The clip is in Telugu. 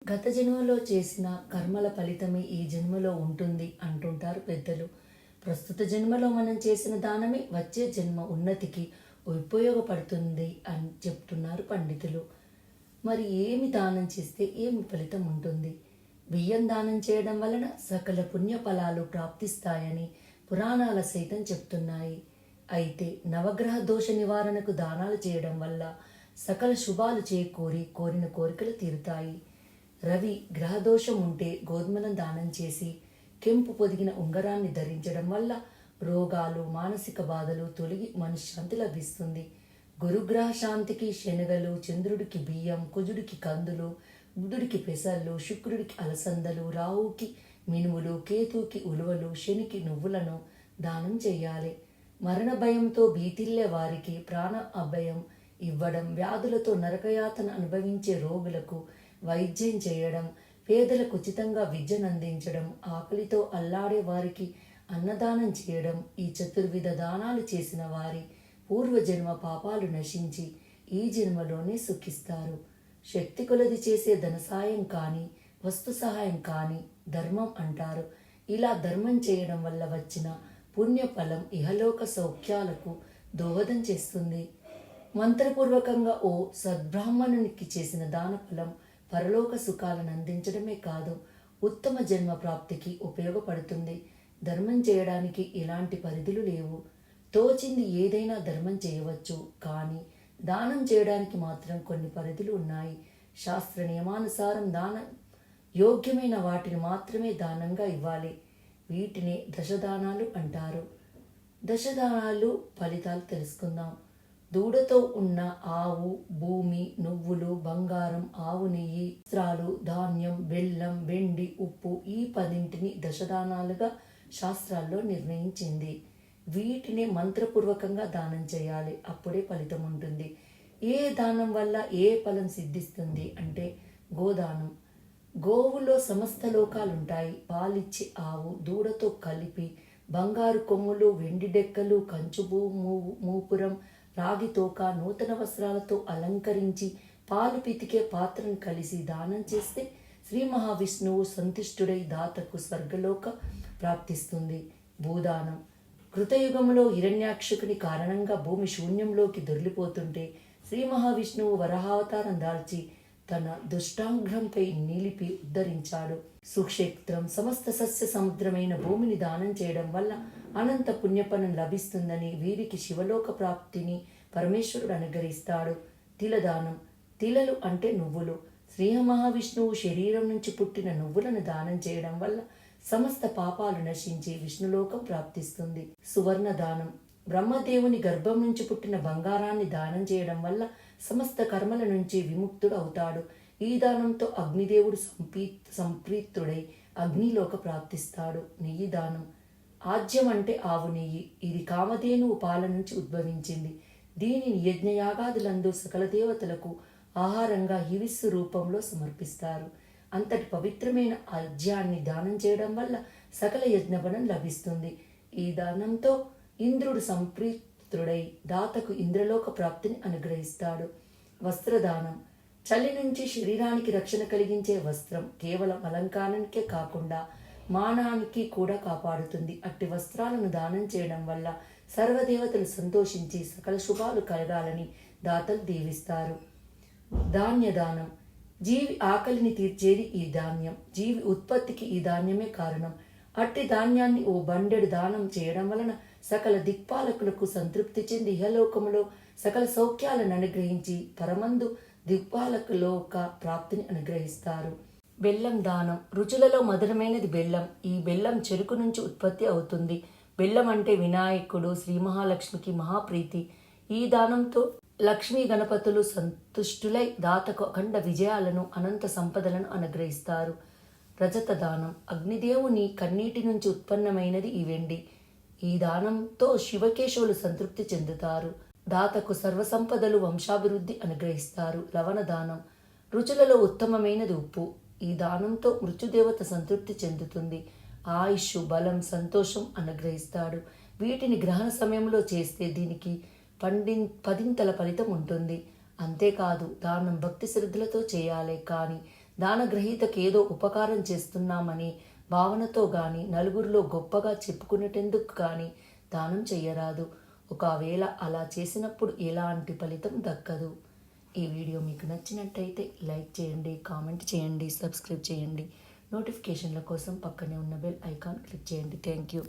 గత జన్మలో చేసిన కర్మల ఫలితమే ఈ జన్మలో ఉంటుంది అంటుంటారు పెద్దలు. ప్రస్తుత జన్మలో మనం చేసిన దానమే వచ్చే జన్మ ఉన్నతికి ఉపయోగపడుతుంది అని చెప్తున్నారు పండితులు. మరి ఏమి దానం చేస్తే ఏమి ఫలితం ఉంటుంది? బియ్యం దానం చేయడం వలన సకల పుణ్య ఫలాలు ప్రాప్తిస్తాయని పురాణాల సైతం చెప్తున్నాయి. అయితే నవగ్రహ దోష నివారణకు దానాలు చేయడం వల్ల సకల శుభాలు చేకూరి కోరిన కోరికలు తీరుతాయి. రవి గ్రహదోషం ఉంటే గోధుమలను దానం చేసి కెంపు పొదిగిన ఉంగరాన్ని ధరించడం వల్ల రోగాలు మానసిక బాధలు తొలగి మనశ్శాంతి లభిస్తుంది. గురుగ్రహ శాంతికి శనగలు, చంద్రుడికి బియ్యం, కుజుడికి కందులు, బుధుడికి పెసళ్ళు, శుక్రుడికి అలసందలు, రాహుకి మినుములు, కేతువుకి ఉలువలు, శనికి నువ్వులను దానం చేయాలి. మరణ భయంతో భీతిల్లే వారికి ప్రాణ అభయం ఇవ్వడం, వ్యాధులతో నరకయాతన అనుభవించే రోగులకు వైద్యం చేయడం, పేదలకు ఉచితంగా విద్యను అందించడం, ఆకలితో అల్లాడే వారికి అన్నదానం చేయడం, ఈ చతుర్విధ దానాలు చేసిన వారి పూర్వజన్మ పాపాలు నశించి ఈ జన్మలోనే సుఖిస్తారు. శక్తి కొలది చేసే ధన సాయం కానీ వస్తు సహాయం కానీ ధర్మం అంటారు. ఇలా ధర్మం చేయడం వల్ల వచ్చిన పుణ్యఫలం ఇహలోక సౌఖ్యాలకు దోహదం చేస్తుంది. మంత్రపూర్వకంగా ఓ సద్బ్రాహ్మణునికి చేసిన దాన ఫలం పరలోక సుఖాలను అందించడమే కాదు, ఉత్తమ జన్మ ప్రాప్తికి ఉపయోగపడుతుంది. ధర్మం చేయడానికి ఎలాంటి పరిధులు లేవు. తోచింది ఏదైనా ధర్మం చేయవచ్చు, కానీ దానం చేయడానికి మాత్రం కొన్ని పరిధులు ఉన్నాయి. శాస్త్ర నియమానుసారం దానం యోగ్యమైన వాటిని మాత్రమే దానంగా ఇవ్వాలి. వీటిని దశదానాలు అంటారు. దశదానాలు ఫలితాలు తెలుసుకుందాం. దూడతో ఉన్న ఆవు, భూమి, నువ్వులు, బంగారం, ఆవు నెయ్యి, వస్త్రాలు, ధాన్యం, బెల్లం, వెండి, ఉప్పు ఈ 10 దశదానాలుగా శాస్త్రాల్లో నిర్ణయించింది. వీటిని మంత్రపూర్వకంగా దానం చేయాలి, అప్పుడే ఫలితం ఉంటుంది. ఏ దానం వల్ల ఏ ఫలం సిద్ధిస్తుంది అంటే గోదానం. గోవులో సమస్త లోకాలుంటాయి. పాలిచ్చి ఆవు దూడతో కలిపి బంగారు కొమ్ములు, వెండి డెక్కలు, కంచుబూ మూపురం, రాగి తోక, నూతన వస్త్రాలతో అలంకరించి పాలు పితికే పాత్రను కలిసి దానం చేస్తే శ్రీ మహావిష్ణువు సంతుష్టుడై దాతకు స్వర్గలోక ప్రాప్తిస్తుంది. భూదానం. కృతయుగంలో హిరణ్యాక్షకుని కారణంగా భూమి శూన్యంలోకి దొర్లిపోతుంటే శ్రీ మహావిష్ణువు వరహావతారం దాల్చి తన దుష్టాంగ్రంపై నిలిపి ఉద్ధరించాడు. సుక్షేత్రం. సమస్త సస్య సముద్రమైన భూమిని దానం చేయడం వల్ల అనంత పుణ్యఫలం లభిస్తుందని, వీరికి శివలోక ప్రాప్తిని పరమేశ్వరుడు అనుగ్రహిస్తాడు. తిలదానం. తిలలు అంటే నువ్వులు. శ్రీ మహావిష్ణువు శరీరం నుంచి పుట్టిన నువ్వులను దానం చేయడం వల్ల సమస్త పాపాలు నశించి విష్ణులోకం ప్రాప్తిస్తుంది. సువర్ణ దానం. బ్రహ్మదేవుని గర్భం నుంచి పుట్టిన బంగారాన్ని దానం చేయడం వల్ల సమస్త కర్మల నుంచి విముక్తుడు అవుతాడు. ఈ దానంతో అగ్నిదేవుడు సంప్రీతుడై అగ్నిలోక ప్రాప్తిస్తాడు. నెయ్యి దానం. ఆజ్యం అంటే ఆవు నెయ్యి. ఇది కామధేనువు పాల నుంచి ఉద్భవించింది. దీనిని యజ్ఞయాగాదులందు సకల దేవతలకు ఆహారంగా హివిస్సు రూపంలో సమర్పిస్తారు. అంతటి పవిత్రమైన ఆజ్యాన్ని దానం చేయడం వల్ల సకల యజ్ఞబలం లభిస్తుంది. ఈ దానంతో ఇంద్రుడు సంప్రీతుడై దాతకు ఇంద్రలోక ప్రాప్తిని అనుగ్రహిస్తాడు. వస్త్రదానం. చలి నుంచి శరీరానికి రక్షణ కలిగించే వస్త్రం కేవలం అలంకారానికే కాకుండా మానానికి కూడా కాపాడుతుంది. అట్టి వస్త్రాలను దానం చేయడం వల్ల సర్వదేవతలు సంతోషించి సకల శుభాలు కలగాలని దాతలు దీవిస్తారు. ధాన్యదానం. జీవి ఆకలిని తీర్చేది ఈ ధాన్యం. జీవి ఉత్పత్తికి ఈ ధాన్యమే కారణం. అట్టి ధాన్యాన్ని ఓ బండెడు దానం చేయడం వలన సకల దిక్పాలకులకు సంతృప్తి చెంది ఇహలోకములో సకల సౌఖ్యాలను అనుగ్రహించి పరమందు దిక్పాలకులోక ప్రాప్తిని అనుగ్రహిస్తారు. బెల్లం దానం. రుచులలో మధురమైనది బెల్లం. ఈ బెల్లం చెరుకు నుంచి ఉత్పత్తి అవుతుంది. బెల్లం అంటే వినాయకుడు, శ్రీ మహాలక్ష్మికి మహాప్రీతి. ఈ దానంతో లక్ష్మీ గణపతులు సంతుష్టులై దాతకు అఖండ విజయాలను, అనంత సంపదలను అనుగ్రహిస్తారు. రజత దానం. అగ్నిదేవుని కన్నీటి నుంచి ఉత్పన్నమైనది ఈ వెండి. ఈ దానంతో శివకేశవులు సంతృప్తి చెందుతారు. దాతకు సర్వసంపదలు, వంశాభివృద్ధి అనుగ్రహిస్తారు. లవణ దానం. రుచులలో ఉత్తమమైనది ఉప్పు. ఈ దానంతో మృత్యుదేవత సంతృప్తి చెందుతుంది. ఆయుష్, బలం, సంతోషం అనుగ్రహిస్తాడు. వీటిని గ్రహణ సమయంలో చేస్తే దీనికి 10 ఫలితం ఉంటుంది. అంతేకాదు దానం భక్తి శ్రద్ధలతో చేయాలి, కానీ దానగ్రహీతకు ఏదో ఉపకారం చేస్తున్నామని భావనతో కానీ నలుగురిలో గొప్పగా చెప్పుకునేటందుకు కానీ దానం చెయ్యరాదు. ఒకవేళ అలా చేసినప్పుడు ఎలాంటి ఫలితం దక్కదు. ఈ వీడియో మీకు నచ్చినట్టయితే లైక్ చేయండి, కామెంట్ చేయండి, సబ్స్క్రైబ్ చేయండి. నోటిఫికేషన్ల కోసం పక్కనే ఉన్న బెల్ ఐకాన్ క్లిక్ చేయండి. Thank you.